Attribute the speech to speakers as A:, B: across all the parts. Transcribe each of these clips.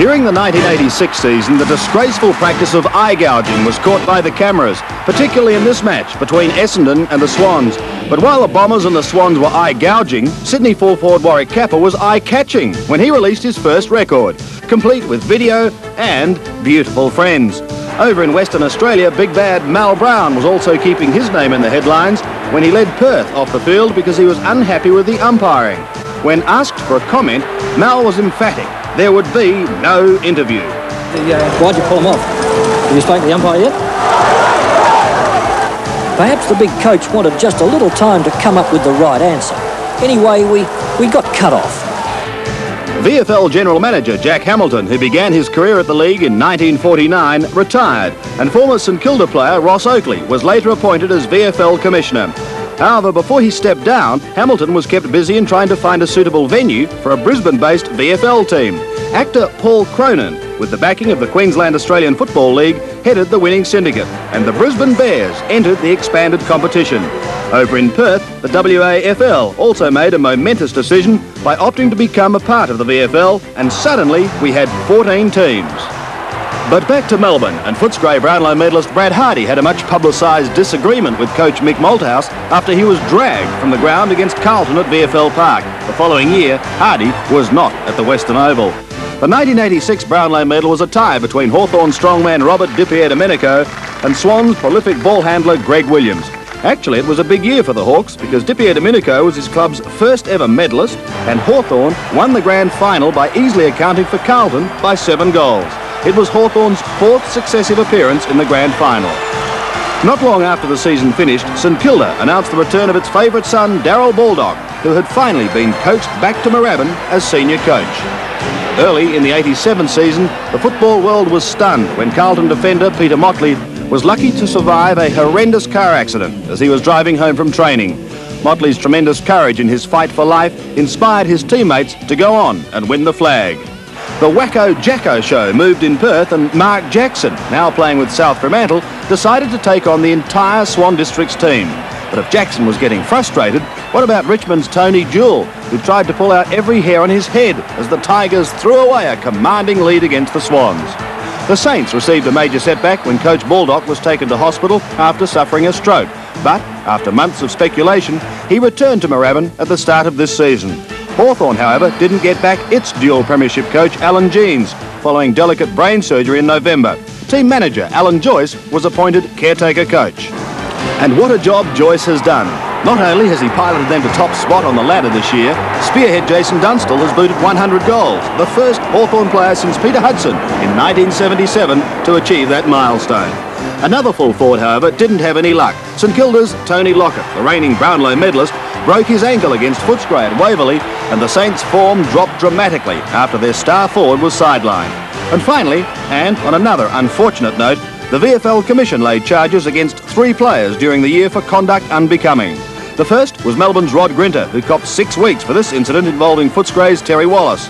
A: During the 1986 season, the disgraceful practice of eye gouging was caught by the cameras, particularly in this match between Essendon and the Swans. But while the Bombers and the Swans were eye gouging, Sydney full forward Warwick Capper was eye catching when he released his first record, complete with video and beautiful friends. Over in Western Australia, big bad Mal Brown was also keeping his name in the headlines when he led Perth off the field because he was unhappy with the umpiring. When asked for a comment, Mal was emphatic. There would be no interview.
B: Why'd you pull him off? Have you spoken to the umpire yet? Perhaps the big coach wanted just a little time to come up with the right answer. Anyway, we got cut off.
A: VFL General Manager Jack Hamilton, who began his career at the league in 1949, retired, and former St Kilda player Ross Oakley was later appointed as VFL Commissioner. However, before he stepped down, Hamilton was kept busy in trying to find a suitable venue for a Brisbane-based VFL team. Actor Paul Cronin, with the backing of the Queensland Australian Football League, headed the winning syndicate, and the Brisbane Bears entered the expanded competition. Over in Perth, the VFL also made a momentous decision by opting to become a part of the VFL, and suddenly we had 14 teams. But back to Melbourne, and Footscray Brownlow medalist Brad Hardy had a much publicised disagreement with coach Mick Malthouse after he was dragged from the ground against Carlton at VFL Park. The following year, Hardy was not at the Western Oval. The 1986 Brownlow medal was a tie between Hawthorn strongman Robert Di-Domenico and Swans prolific ball handler Greg Williams. Actually, it was a big year for the Hawks because Di-Domenico was his club's first ever medalist, and Hawthorn won the grand final by easily accounting for Carlton by 7 goals. It was Hawthorn's 4th successive appearance in the grand final. Not long after the season finished, St Kilda announced the return of its favourite son, Darryl Baldock, who had finally been coached back to Moorabbin as senior coach. Early in the 87 season, the football world was stunned when Carlton defender Peter Motley was lucky to survive a horrendous car accident as he was driving home from training. Motley's tremendous courage in his fight for life inspired his teammates to go on and win the flag. The Wacko Jacko show moved in Perth, and Mark Jackson, now playing with South Fremantle, decided to take on the entire Swan Districts team. But if Jackson was getting frustrated, what about Richmond's Tony Jewell, who tried to pull out every hair on his head as the Tigers threw away a commanding lead against the Swans? The Saints received a major setback when coach Baldock was taken to hospital after suffering a stroke. But after months of speculation, he returned to Moorabbin at the start of this season. Hawthorn, however, didn't get back its dual premiership coach Alan Jeans following delicate brain surgery in November. Team manager Alan Joyce was appointed caretaker coach. And what a job Joyce has done. Not only has he piloted them to top spot on the ladder this year, spearhead Jason Dunstall has booted 100 goals, the first Hawthorn player since Peter Hudson in 1977 to achieve that milestone. Another full forward, however, didn't have any luck. St Kilda's Tony Lockett, the reigning Brownlow medalist, broke his ankle against Footscray at Waverley, and the Saints' form dropped dramatically after their star forward was sidelined. And finally, and on another unfortunate note, the VFL Commission laid charges against 3 players during the year for conduct unbecoming. The first was Melbourne's Rod Grinter, who copped 6 weeks for this incident involving Footscray's Terry Wallace.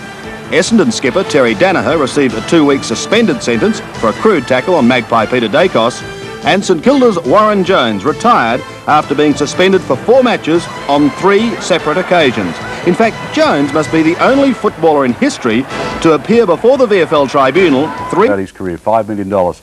A: Essendon skipper Terry Danaher received a 2-week suspended sentence for a crude tackle on Magpie Peter Dacos, and St Kilda's Warren Jones retired after being suspended for 4 matches on 3 separate occasions. In fact, Jones must be the only footballer in history to appear before the VFL tribunal
C: throughout his career, $5 million.